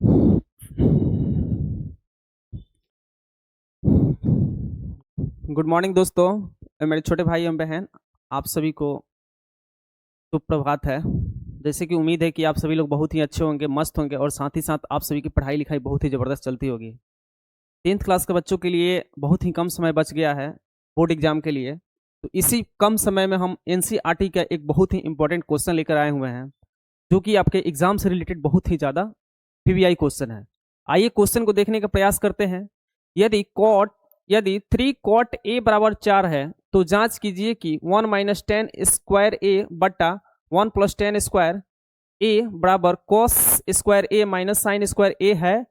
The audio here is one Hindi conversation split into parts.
गुड मॉर्निंग दोस्तों, मेरे छोटे भाई एवं बहन, आप सभी को सुप्रभात है। जैसे कि उम्मीद है कि आप सभी लोग बहुत ही अच्छे होंगे, मस्त होंगे और साथ ही साथ आप सभी की पढ़ाई लिखाई बहुत ही ज़बरदस्त चलती होगी। 10th क्लास के बच्चों के लिए बहुत ही कम समय बच गया है बोर्ड एग्जाम के लिए। तो इसी कम समय में हम एनसीईआरटी का एक बहुत ही इंपॉर्टेंट क्वेश्चन लेकर आए हुए हैं, जो कि आपके एग्जाम से रिलेटेड बहुत ही ज़्यादा पीवीआई क्वेश्चन है। आइए क्वेश्चन को देखने का प्रयास करते हैं। यदि 3 cot a = 4 है तो जांच कीजिए कि 1 - tan² a + 1 + tan² a = cos² a - sin² a है।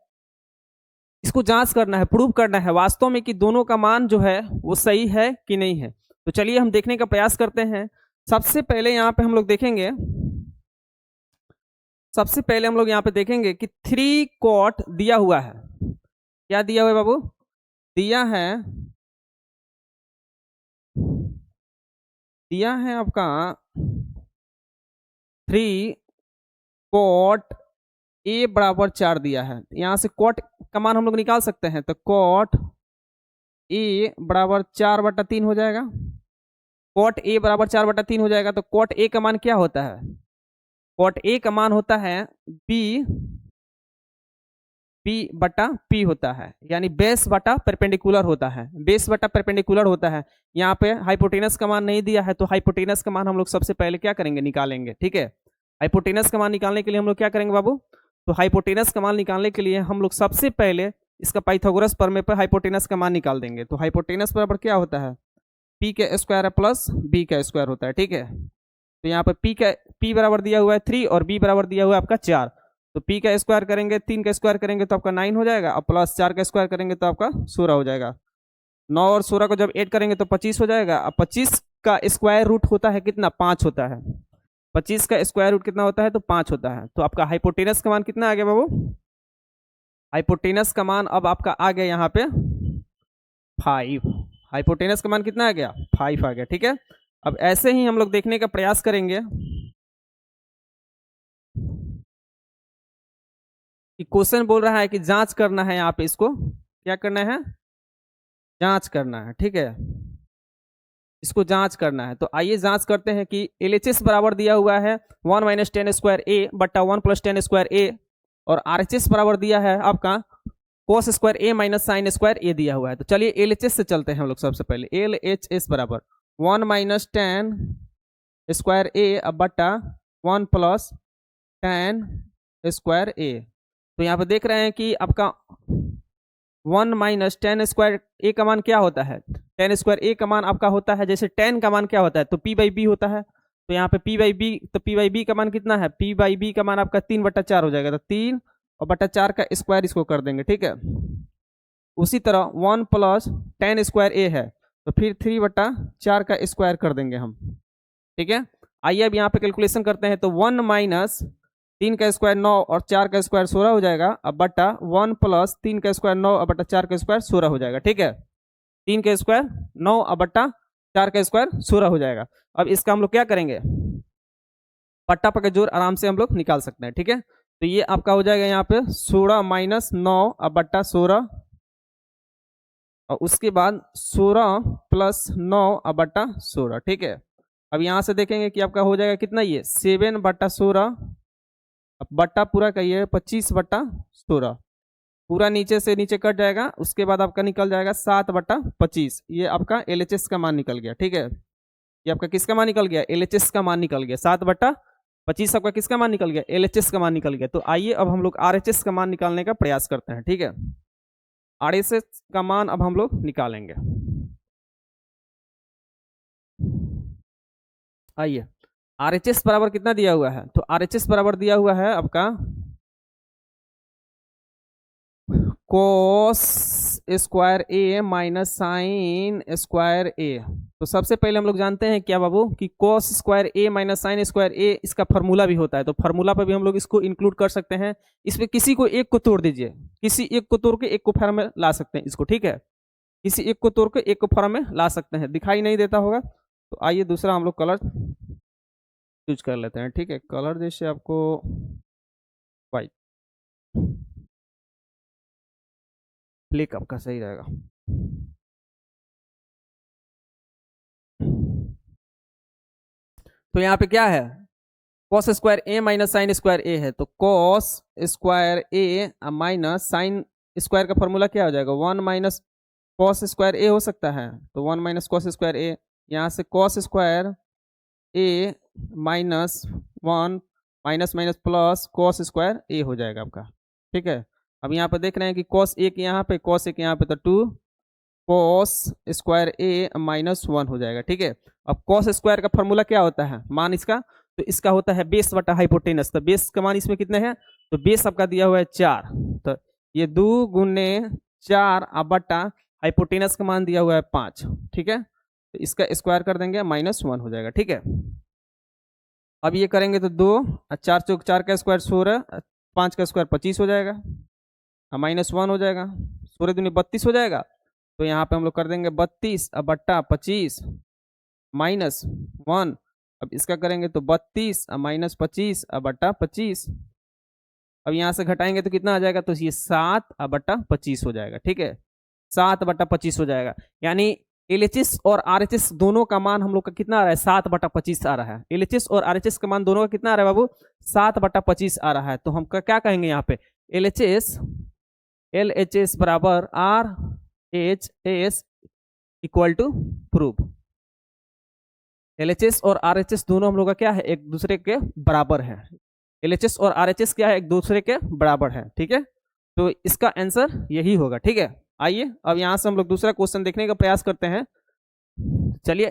इसको जांच करना है, प्रूव करना है वास्तव में कि दोनों का मान जो है वो सही है कि नहीं है। तो चलिए हम देखने का प्रयास करते हैं। सबसे पहले यहाँ पे हम लोग देखेंगे सबसे पहले हम लोग यहाँ पे देखेंगे कि 3 cot दिया हुआ है। क्या दिया हुआ है बाबू? दिया है आपका 3 cot a = 4 दिया है। यहाँ से cot का मान हम लोग निकाल सकते हैं, तो cot a = 4/3 हो जाएगा। cot a = 4/3 हो जाएगा, तो cot a का मान क्या होता है? cot a का मान होता है b/p होता है, यानी बेस बटा परपेंडिकुलर होता है। बेस बटा परपेंडिकुलर होता है। यहाँ पे हाइपोटेनस का मान नहीं दिया है, तो हाइपोटेनस का मान हम लोग सबसे पहले क्या करेंगे? निकालेंगे। ठीक है, हाइपोटेनस का मान निकालने के लिए हम लोग क्या करेंगे बाबू? तो हाइपोटेनस का मान निकालने के लिए हम लोग सबसे पहले इसका पाइथागोरस प्रमेय पर हाइपोटेनस का मान निकाल देंगे। तो हाइपोटेनस बराबर क्या होता है? पी का स्क्वायर प्लस बी का स्क्वायर होता है। ठीक है, तो यहाँ पर पी बराबर दिया हुआ है 3 और बी बराबर दिया हुआ है आपका 4। तो पी का स्क्वायर करेंगे, 3 का स्क्वायर करेंगे तो आपका 9 हो जाएगा, और प्लस 4 का स्क्वायर करेंगे तो आपका 16 हो जाएगा। 9 और 16 को जब ऐड करेंगे तो 25 हो जाएगा। अब 25 का स्क्वायर रूट होता है कितना? 5 होता है। 25 का स्क्वायर रूट कितना होता है? तो 5 होता है। तो आपका हाइपोटेनस का मान कितना आ गया बाबू? हाइपोटेनस का मान अब आपका आ गया यहाँ पे 5। हाइपोटेनस का मान कितना आ गया? 5 आ गया। ठीक है, अब ऐसे ही हम लोग देखने का प्रयास करेंगे कि क्वेश्चन बोल रहा है कि जांच करना है। यहाँ पे इसको क्या करना है? जांच करना है। ठीक है, इसको जांच करना है। तो आइए जांच करते हैं कि एलएचएस बराबर दिया हुआ है 1 - tan² a/1 + tan² a, और आरएचएस बराबर दिया है आपका cos² a - sin² a दिया हुआ है। तो चलिए एलएचएस से चलते हैं हम लोग। सबसे पहले एलएचएस बराबर 1 - tan² a/1 + tan² a। तो यहाँ पे देख रहे हैं कि आपका 1 - tan² a का मान क्या होता है? tan² a का मान आपका होता है, जैसे tan का मान क्या होता है? तो p/b होता है। तो यहाँ पे p/b का मान कितना है? p/b का मान आपका 3/4 हो जाएगा। तो 3 और बटा 4 का स्क्वायर इसको कर देंगे। ठीक है, उसी तरह 1 + tan² a है, तो फिर 3/4 का स्क्वायर कर देंगे हम। ठीक है, आइए अब यहाँ पे कैलकुलेशन करते हैं। तो 1 - 3 का स्क्वायर 9 और 4 का स्क्वायर 16 हो जाएगा। अब बटा 1 + 3 का स्क्वायर 9 और बटा 4 का स्क्वायर 16 हो जाएगा। ठीक है, 3 का स्क्वायर 9 और बटा 4 का स्क्वायर 16 हो जाएगा। अब इसका हम लोग क्या करेंगे? पट्टा पका जोड़ आराम से हम लोग निकाल सकते हैं। ठीक है, तो ये आपका हो जाएगा यहाँ पे 16 - 9 और बटा 16, और उसके बाद 16 + 9 और बटा 16। ठीक है, अब यहाँ से देखेंगे कि आपका हो जाएगा कितना? ये 7/16, अब बट्टा पूरा कहिए 25/16, पूरा नीचे से नीचे कट जाएगा। उसके बाद आपका निकल जाएगा 7/25। ये आपका एलएचएस का मान निकल गया। ठीक है, ये आपका किसका मान निकल गया? एलएचएस का मान निकल गया। 7/25 आपका किसका मान निकल गया? एलएचएस का मान निकल गया। तो आइए अब हम लोग आरएचएस का मान निकालने का प्रयास करते हैं। ठीक है, आरएचएस का मान अब हम लोग निकालेंगे। आइए, आरएचएस बराबर कितना दिया हुआ है? तो आरएचएस बराबर दिया हुआ है आपका cos² a - sin² a। तो सबसे पहले हम लोग जानते हैं क्या बाबू कि cos² a - sin² a इसका फॉर्मूला भी होता है। तो फॉर्मूला पर भी हम लोग इसको इंक्लूड कर सकते हैं। इसमें किसी को एक को तोड़ दीजिए, किसी एक को तोड़ के एक को फॉर्म में ला सकते हैं इसको। ठीक है, किसी एक को तोड़ के एक को फॉर्म में ला सकते हैं। दिखाई नहीं देता होगा, तो आइए दूसरा हम लोग कलर चूज कर लेते हैं। ठीक है, कलर जैसे आपको वाइट। क्लिक आपका सही रहेगा। तो यहाँ पे क्या है, cos square A minus sine square ए है, तो cos square A minus sine square का फॉर्मूला क्या हो जाएगा, 1 माइनस कॉस स्क्वायर ए हो सकता है, तो 1 माइनस कॉस स्क्वायर ए, यहाँ से cos square A minus 1 minus minus plus cos square A हो जाएगा आपका। ठीक है, अब यहाँ पर देख रहे हैं कि कॉस एक यहाँ पे, कॉस एक यहाँ पे, तो 2 कॉस स्क्वायर ए माइनस 1 हो जाएगा। ठीक है, अब कॉस स्क्वायर का फॉर्मूला क्या होता है, मान इसका, तो इसका होता है बेस बटा हाइपोटेनस, तो बेस का मान इसमें कितने हैं, तो बेस आपका दिया हुआ है 4, तो ये 2 गुने 4 बटा हाइपोटेनस का मान दिया हुआ है 5। ठीक है, तो इसका स्क्वायर कर देंगे -1 हो जाएगा। ठीक है, अब ये करेंगे तो 2 4 चौक 4 का स्क्वायर 16, 5 का स्क्वायर 25 हो जाएगा, -1 हो जाएगा, 16 दूनी 32 हो जाएगा, तो यहाँ पे हम लोग कर देंगे 32 बट्टा 25 -1, अब इसका करेंगे तो 32 -25 बट्टा 25, अब यहाँ से घटाएंगे तो कितना आ जाएगा, तो ये 7 बट्टा 25 हो जाएगा। ठीक है, 7 बट्टा 25 हो जाएगा, यानी LHS और RHS दोनों का मान हम लोग का कितना आ रहा है, 7 बट्टा 25 आ रहा है। LHS और RHS का मान दोनों का कितना आ रहा है बाबू, 7 बट्टा 25 आ रहा है। तो हम क्या कहेंगे यहाँ पे, LHS बराबर RHS equal to proof. LHS और RHS दोनों हम लोग का क्या है, एक दूसरे के बराबर है। LHS और RHS क्या है, एक दूसरे के बराबर है। ठीक है, तो इसका आंसर यही होगा। ठीक है, आइए अब यहां से हम लोग दूसरा क्वेश्चन देखने का प्रयास करते हैं। चलिए,